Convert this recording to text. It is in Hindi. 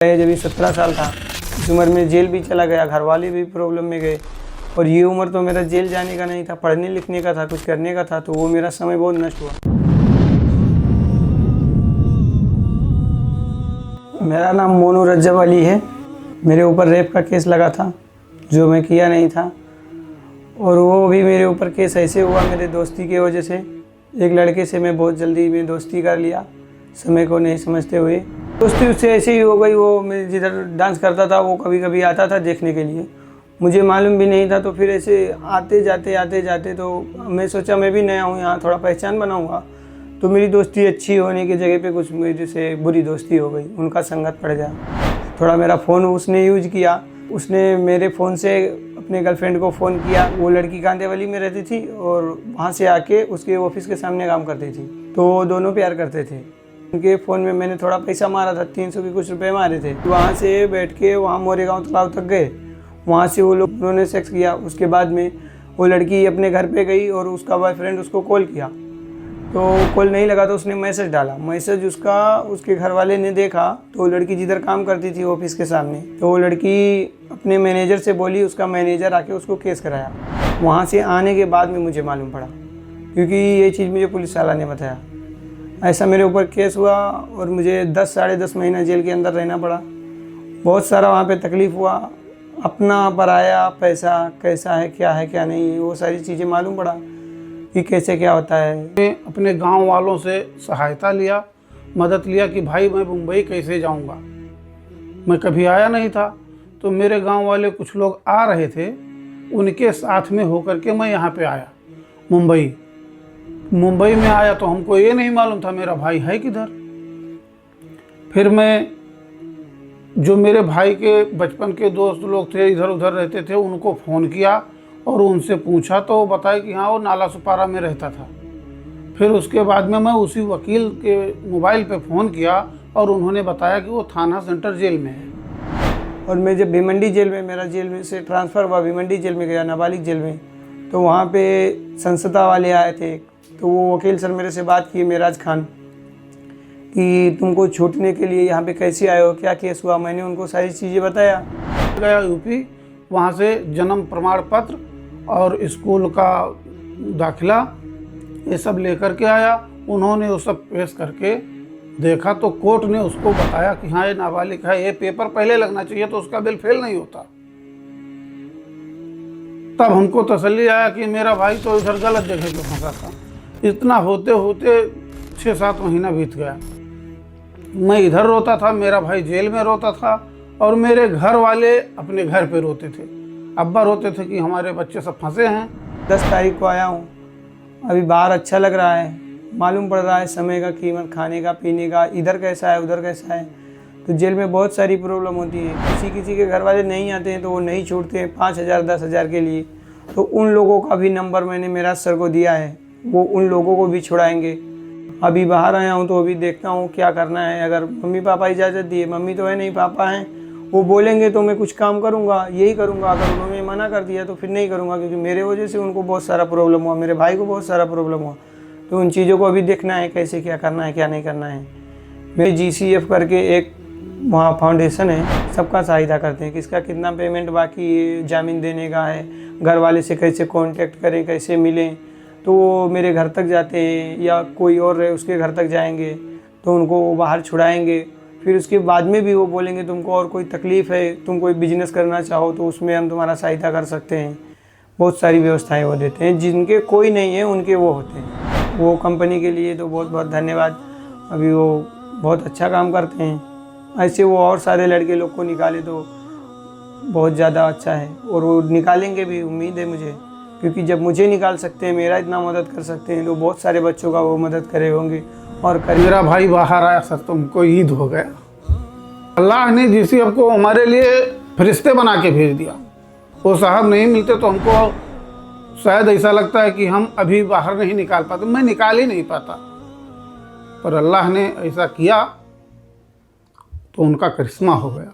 जब भी 17 साल था इस उम्र में जेल भी चला गया, घर वाले भी प्रॉब्लम में गए। और ये उम्र तो मेरा जेल जाने का नहीं था, पढ़ने लिखने का था, कुछ करने का था, तो वो मेरा समय बहुत नष्ट हुआ। मेरा नाम मोनू रज्जब अली है। मेरे ऊपर रेप का केस लगा था जो मैं किया नहीं था, और वो भी मेरे ऊपर केस ऐसे हुआ मेरे दोस्ती की वजह से। एक लड़के से मैं बहुत जल्दी में दोस्ती कर लिया, समय को नहीं समझते हुए। दोस्ती उससे ऐसे ही हो गई। वो मैं जिधर डांस करता था वो कभी कभी आता था देखने के लिए, मुझे मालूम भी नहीं था। तो फिर ऐसे आते जाते तो मैं सोचा मैं भी नया हूँ यहाँ, थोड़ा पहचान बनाऊँगा। तो मेरी दोस्ती अच्छी होने की जगह पे कुछ मेरे से बुरी दोस्ती हो गई, उनका संगत पड़ गया। थोड़ा मेरा फ़ोन उसने यूज किया, उसने मेरे फ़ोन से अपने गर्लफ्रेंड को फ़ोन किया। वो लड़की कांदेवाली में रहती थी और वहाँ से आके उसके ऑफिस के सामने काम करती थी, तो वो दोनों प्यार करते थे। उनके फ़ोन में मैंने थोड़ा पैसा मारा था, 300 के कुछ रुपए मारे थे। वहाँ से बैठ के वहाँ मोरेगांव तालाब तक गए, वहाँ से वो लोग उन्होंने सेक्स किया। उसके बाद में वो लड़की अपने घर पे गई और उसका बॉयफ्रेंड उसको कॉल किया, तो कॉल नहीं लगा तो उसने मैसेज डाला। मैसेज उसके घर वाले ने देखा, तो वो लड़की जिधर काम करती थी ऑफिस के सामने, तो वो लड़की अपने मैनेजर से बोली, उसका मैनेजर आके उसको केस कराया। वहाँ से आने के बाद में मुझे मालूम पड़ा, क्योंकि ये चीज़ मुझे पुलिस वाला ने बताया। ऐसा मेरे ऊपर केस हुआ और मुझे 10 साढ़े 10 महीना जेल के अंदर रहना पड़ा। बहुत सारा वहाँ पे तकलीफ़ हुआ, अपना पराया पैसा कैसा है क्या नहीं, वो सारी चीज़ें मालूम पड़ा कि कैसे क्या होता है। मैं अपने गांव वालों से सहायता लिया, मदद लिया कि भाई मैं मुंबई कैसे जाऊंगा। मैं कभी आया नहीं था, तो मेरे गांव वाले कुछ लोग आ रहे थे, उनके साथ में होकर के मैं यहाँ पे आया मुंबई में आया। तो हमको ये नहीं मालूम था मेरा भाई है किधर। फिर मैं जो मेरे भाई के बचपन के दोस्त लोग थे, इधर उधर रहते थे, उनको फ़ोन किया और उनसे पूछा, तो वो बताया कि हाँ वो नाला सुपारा में रहता था। फिर उसके बाद में मैं उसी वकील के मोबाइल पे फ़ोन किया और उन्होंने बताया कि वो थाना सेंटर जेल में है। और मैं जब भिमंडी जेल में, मेरा जेल में से ट्रांसफ़र हुआ, भिमंडी जेल में गया, नाबालिग जेल में, तो वहाँ पे संसदा वाले आए थे। तो वो वकील सर मेरे से बात किए, मेराज खान, कि तुमको छूटने के लिए यहाँ पे कैसे आए हो, क्या केस हुआ। मैंने उनको सारी चीज़ें बताया। गया यूपी, वहाँ से जन्म प्रमाण पत्र और स्कूल का दाखिला ये सब लेकर के आया। उन्होंने वो सब पेश करके देखा, तो कोर्ट ने उसको बताया कि हाँ ये नाबालिग है, ये पेपर पहले लगना चाहिए तो उसका बिल फेल नहीं होता। तब हमको तसल्ली आया कि मेरा भाई तो इधर गलत जगह पे फंसा था। इतना होते होते 6-7 महीना बीत गया। मैं इधर रोता था, मेरा भाई जेल में रोता था, और मेरे घर वाले अपने घर पे रोते थे। अब्बा रोते थे कि हमारे बच्चे सब फंसे हैं। 10 तारीख को आया हूँ, अभी बाहर अच्छा लग रहा है, मालूम पड़ रहा है समय का कीमत, खाने का पीने का, इधर कैसा है उधर कैसा है। तो जेल में बहुत सारी प्रॉब्लम होती है। किसी के घर वाले नहीं आते हैं तो वो नहीं छोड़ते हैं 5,000 10,000 के लिए। तो उन लोगों का भी नंबर मैंने मेराज सर को दिया है, वो उन लोगों को भी छुड़ाएंगे। अभी बाहर आया हूँ तो अभी देखता हूँ क्या करना है। अगर मम्मी पापा इजाज़त दिए, मम्मी तो है नहीं, पापा हैं, वो बोलेंगे तो मैं कुछ काम करूँगा, यही करूँगा। अगर उन्होंने मना कर दिया तो फिर नहीं करूँगा, क्योंकि मेरे वजह से उनको बहुत सारा प्रॉब्लम हुआ, मेरे भाई को बहुत सारा प्रॉब्लम हुआ। तो उन चीज़ों को अभी देखना है, कैसे क्या करना है क्या नहीं करना है। मेरे GCF करके एक वहाँ फाउंडेशन है, सबका सहायता करते हैं, किसका कितना पेमेंट बाकी है, जामीन देने का है, घर वाले से कैसे कांटेक्ट करें, कैसे मिलें। तो वो मेरे घर तक जाते हैं, या कोई और रहे उसके घर तक जाएंगे तो उनको वो बाहर छुड़ाएंगे। फिर उसके बाद में भी वो बोलेंगे तुमको और कोई तकलीफ़ है, तुम कोई बिजनेस करना चाहो तो उसमें हम तुम्हारा सहायता कर सकते हैं। बहुत सारी व्यवस्थाएं वो देते हैं, जिनके कोई नहीं है उनके वो होते हैं। वो कंपनी के लिए तो बहुत बहुत धन्यवाद। अभी वो बहुत अच्छा काम करते हैं। ऐसे वो और सारे लड़के लोग को निकाले तो बहुत ज़्यादा अच्छा है, और वो निकालेंगे भी, उम्मीद है मुझे। क्योंकि जब मुझे निकाल सकते हैं, मेरा इतना मदद कर सकते हैं, तो बहुत सारे बच्चों का वो मदद करे होंगे और मेरा भाई बाहर आया सर तो हमको ईद हो गया। अल्लाह ने जिसी आपको हमारे लिए फरिश्ते बना के भेज दिया। वो साहब नहीं मिलते तो हमको शायद ऐसा लगता है कि हम अभी बाहर नहीं निकाल पाते, मैं निकाल ही नहीं पाता। पर अल्लाह ने ऐसा किया तो उनका करिश्मा हो गया।